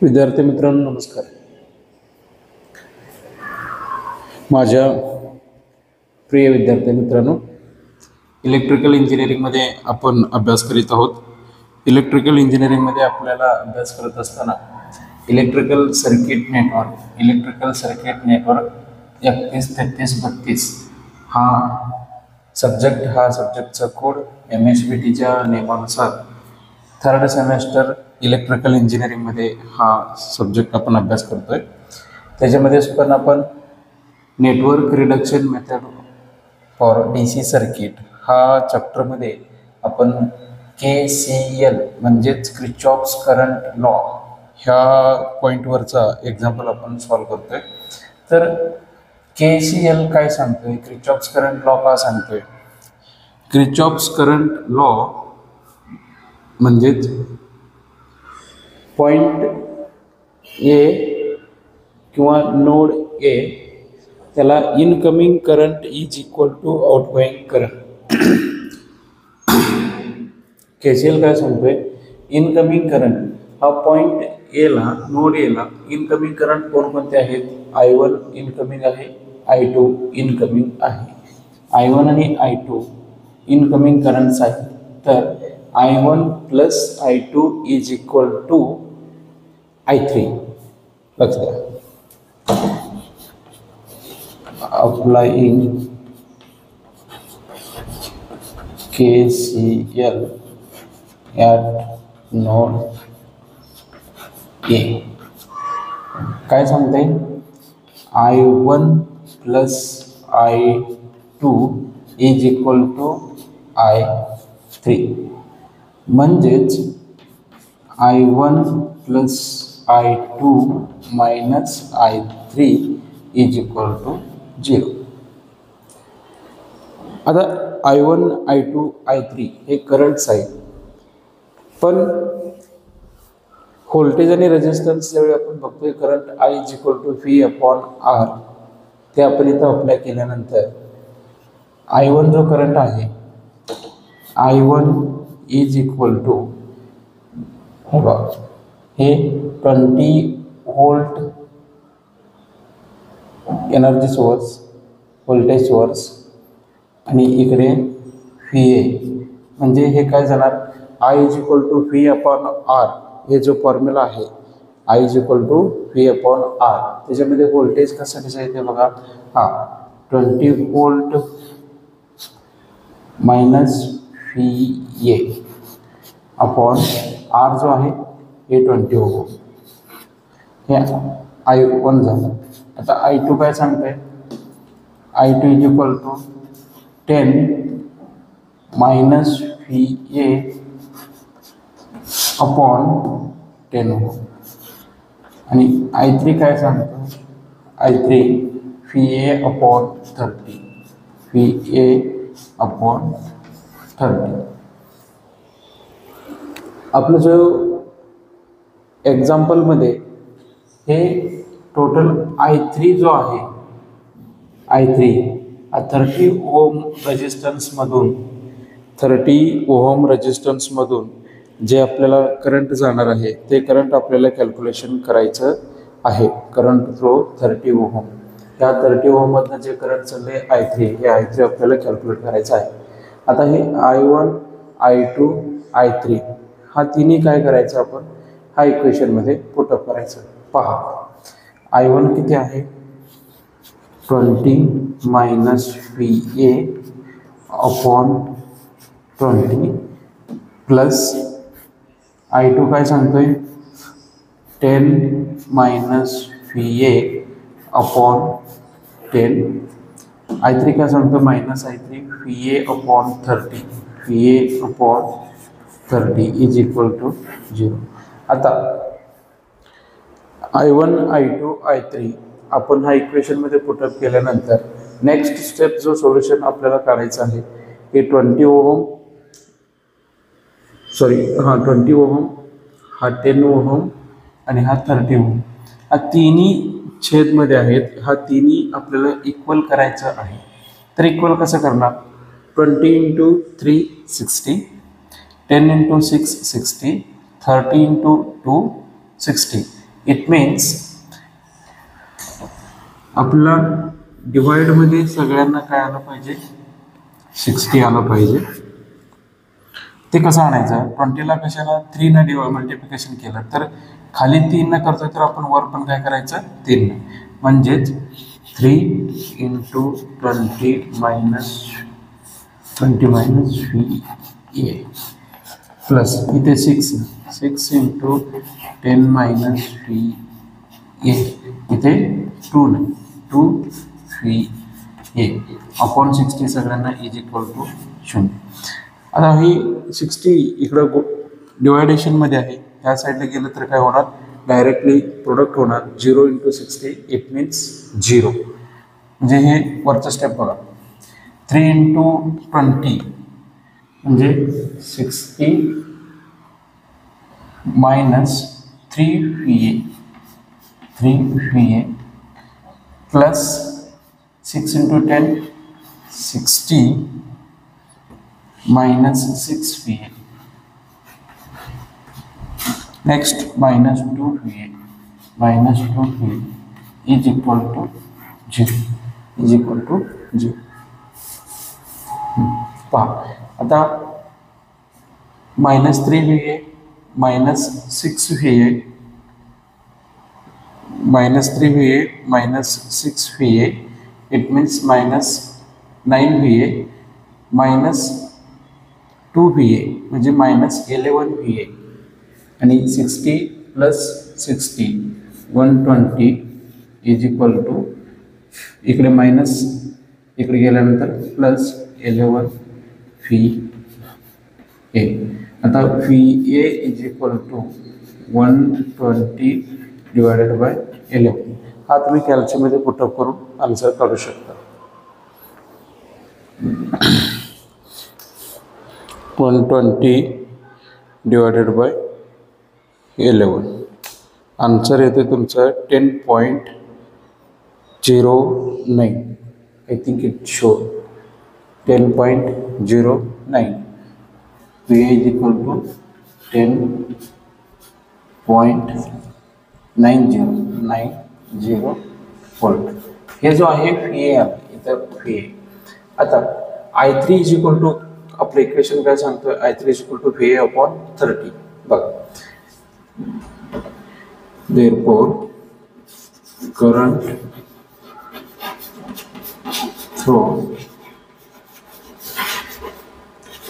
विद्यार्थी मित्रांनो नमस्कार. माझ्या प्रिय विद्यार्थी मित्रांनो, इलेक्ट्रिकल इंजिनिअरिंगमध्ये आपण अभ्यास करीत आहोत. इलेक्ट्रिकल इंजिनिअरिंगमध्ये आपल्याला अभ्यास करत असताना इलेक्ट्रिकल सर्किट नेटवर्क 313332 हा सब्जेक्टचा कोड MSBTच्या नियमानुसार थर्ड सेमेस्टर इलेक्ट्रिकल इंजिनिअरिंगमध्ये हा सब्जेक्ट आपण अभ्यास करतोय. त्याच्यामध्ये पण आपण network reduction method for DC circuit हा चॅप्टरमध्ये आपण KCL म्हणजेच क्रिचॉफ्स करंट लॉ ह्या पॉईंटवरचा एक्झाम्पल आपण सॉल्व्ह करतोय. तर KCL काय सांगतोय, क्रिचॉफ्स करंट लॉ का सांगतोय? क्रिचॉफ्स करंट लॉ म्हणजेच पॉईंट ए किंवा नोड ए त्याला incoming current is equal to outgoing current. KCL काय सांगतोय, इनकमिंग करंट हा पॉईंट एला नोड एला इनकमिंग करंट कोणकोणते आहेत? I1 इनकमिंग आहे, I2 इनकमिंग आहे. I1 आणि I2 इनकमिंग करंट्स आहेत. तर I1 plus I2 is equal to I3. लक्ष द्या. Applying KCL at node A काय सांगते? I1 plus I2 is equal to I3. म्हणजेच I1 plus I2 minus I3 is equal to 0. आता I1, I2, I3 हे currents आहेत, पण voltage आणि रेजिस्टन्स ज्यावेळी आपण बघतोय current I is equal to V/R ते आपण इथं अप्लाय केल्यानंतर I1 जो करंट आहे I1 इज इक्वल टू हे 20 volt energy source voltage source आणि इकडे VA म्हणजे हे काय जाणार? I is equal to V/R हे जो फॉर्म्युला आहे I is equal to V/R त्याच्यामध्ये व्होल्टेज कसं दिसायचं बघा. 20 volt minus VA upon R जो आहे हे 20 ओहम हे I1 झालं. आता I2 काय सांगते? I2 is equal to 10 minus VA upon 10 ohm. आणि I3 काय सांगतो? I3 VA upon 30 VA upon 30. आपलं जो एक्झाम्पलमध्ये हे टोटल I3 जो आहे I3 हा 30 ओहम रेजिस्टन्समधून जे आपल्याला करंट जाणार आहे ते करंट आपल्याला कॅल्क्युलेशन करायचं आहे. करंट थ्रो 30 ओहम या 30 ओहममधनं जे करंट चालले I3 हे I3 आपल्याला कॅल्क्युलेट करायचं आहे. आता हे I1, I2, I3 हा तिन्ही काय करायचं आपण हा इक्वेशनमध्ये पुटअप करायचं. पहा I1 किती आहे? 20 minus VA upon 20 plus I2 काय सांगतोय? 10 मायनस VA अपॉन 10. I3 काय सांगतो? Minus I3 VA upon 30 VA upon 30 is equal to 0. आता I1, I2, I3 आपण हा इक्वेशनमध्ये पुटअप केल्यानंतर नेक्स्ट स्टेप जो सोल्युशन आपल्याला काढायचं आहे हे 20 ओहम हा 10 ओहम आणि हा 30 ओहम हा तिन्ही छेदमध्ये आहेत. हा तिन्ही आपल्याला इक्वल करायचं आहे. तर इक्वल कसं करणार? 20 × 3 60 10 × 6 60 30 × 2 60 इट मीन्स आपला डिवाइडमध्ये सगळ्यांना काय आलं पाहिजे, 60 आलं पाहिजे. ते कसं आणायचं, 20ला कशाला 3 मल्टिप्लिकेशन केलं तर खाली 3 न करतोय तर आपण वर पण काय करायचं 3 म्हणजेच 3 × 20 मायनस VA प्लस इथे 6 × 10 मायनस VA इथे 2 VA अपॉन 60 सगळ्यांना इज इक्वल टू 0. आता ही 60 इकडं डिवायडेशनमध्ये आहे, ह्या साईडला गेलं तर काय होणार, डायरेक्टली प्रोडक्ट होणार 0 × 60 इट मीन्स 0. म्हणजे हे वरचं स्टेप बघा, 3 × 20 म्हणजे 60 minus 3 VA plus 6 × 10 60 minus 6 VA. Next minus 2 VA is equal to 0. पहा आता minus 3 VA minus 6 VA minus 3 VA minus 6 VA it means minus 9 VA minus 2 VA म्हणजे मायनस 11 VA आणि 60 प्लस 60 120 इज इक्वल टू इकडे minus इकडे गेल्यानंतर plus 11 VA. आता VA is equal to 120 divided by 11. हा तुम्ही कॅल्क्युलेटरमध्ये पुटअप करून आन्सर काढू शकता. 120 डिवायडेड बाय 11 आन्सर येते तुमचं 10.09. I think it show 10.09. VA is equal to 10.90 volt. हे जो आहे VA इथं VA. आता I3 इज इक्वल टू आपलं इक्वेशन काय सांगतोय, I3 is equal to VA upon 30. बघा, therefore current through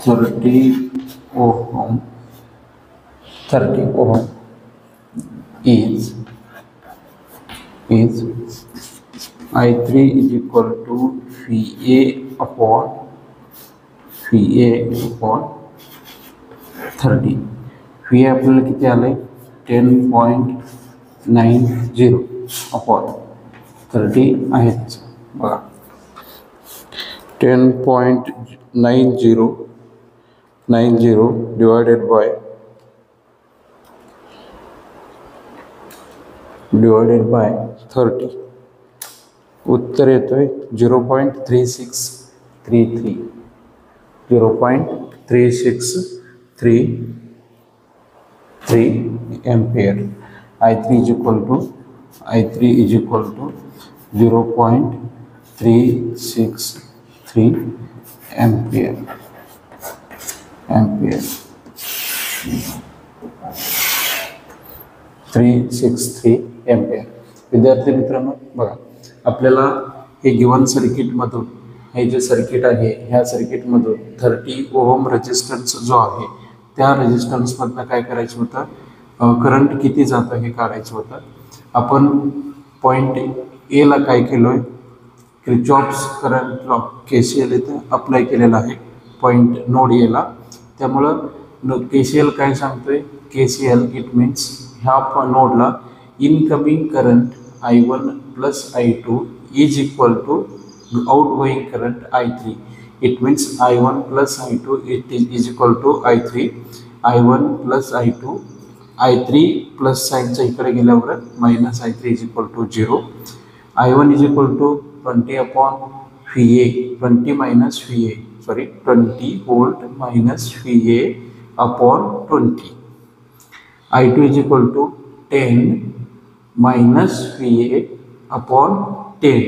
30 ohm is I3 is equal to VA upon 30. VA आपल्याला किती आलंय 10.90 अपॉन 30 आहेच बघा. 10.90 डिवायडेड बाय 30 उत्तर येतोय 0.3633. 0.3633 ampere. I3 is equal to 0.363 ampere. 363 ampere. विद्यार्थी मित्रांनो बघा, आपल्याला हे गिवन सर्किटमधून हे जे सर्किट आहे ह्या सर्किटमधून 30 ओहम रेजिस्टन्स जो आहे त्या रेजिस्टन्समधनं काय करायचं होतं, करंट किती जातं हे काढायचं होतं. आपण पॉईंट एला काय केलो आहे, क्रिचॉफ्स करंट लॉ KCL इथं अप्लाय केलेला आहे पॉईंट नोड एला. त्यामुळं KCL काय सांगतोय, KCL इट मीन्स ह्या नोडला incoming current I1 plus I2 is equal to outgoing current I3. It means I1 plus I2 is equal to I3. I1 plus I2 I3 plus साईनच्या इकडे गेल्यावर minus I3 is equal to 0. I1 is equal to 20 upon VA 20 minus VA 20 volt minus VA upon 20. I2 is equal to 10 minus VA upon 10.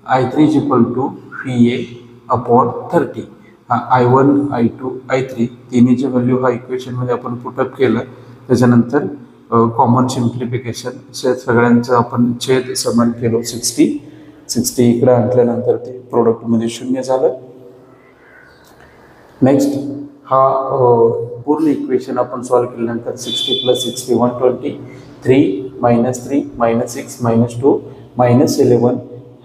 I3 is equal to VA upon 30. हा I1 I2 I3 तिन्हीची value हा इक्वेशनमध्ये आपण put up केलं. त्याच्यानंतर common simplification सगळ्यांचं आपण छेद समान केलो. 60 इकडे आणल्यानंतर ते प्रोडक्टमध्ये 0 झालं. नेक्स्ट हा पूर्ण इक्वेशन आपण सॉल्व्ह केल्यानंतर 60 + 60 120. 3 -3 -6 -2 -11.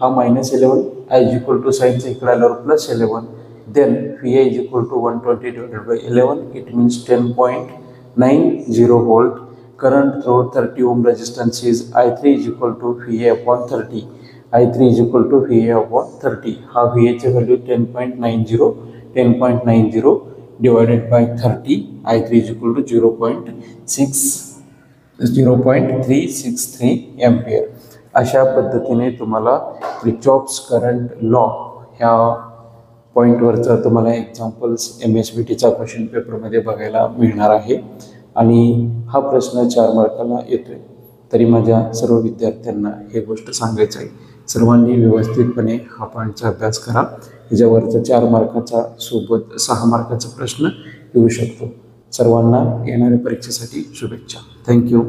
हा -11 इज इक्वल टू साईनचं इकडे आल्यावर +11. Then VA is equal to 120 / 11. It means 10.90 volt. Current through 30 ohm resistance is I3 is equal to VA upon 30. I3 is equal to VA upon 30. हा VA ची value 10.90 divided by 30. I3 is equal to 0.363 ampere. अशा पद्धतीने तुम्हाला Kirchhoff's current law ह्या पॉईंटवरचं तुम्हाला examples MSBTचा question पेपरमध्ये बघायला मिळणार आहे. आणि हा प्रश्न 4 मार्काला येतोय. तरी माझ्या सर्व विद्यार्थ्यांना हे गोष्ट सांगायचं आहे, सर्वांनी व्यवस्थितपणे हा पॉईंटचा अभ्यास करा. ह्याच्यावरचा 4 मार्काचा सोबत 6 मार्काचा प्रश्न येऊ शकतो. सर्वांना येणाऱ्या परीक्षेसाठी शुभेच्छा. थँक्यू.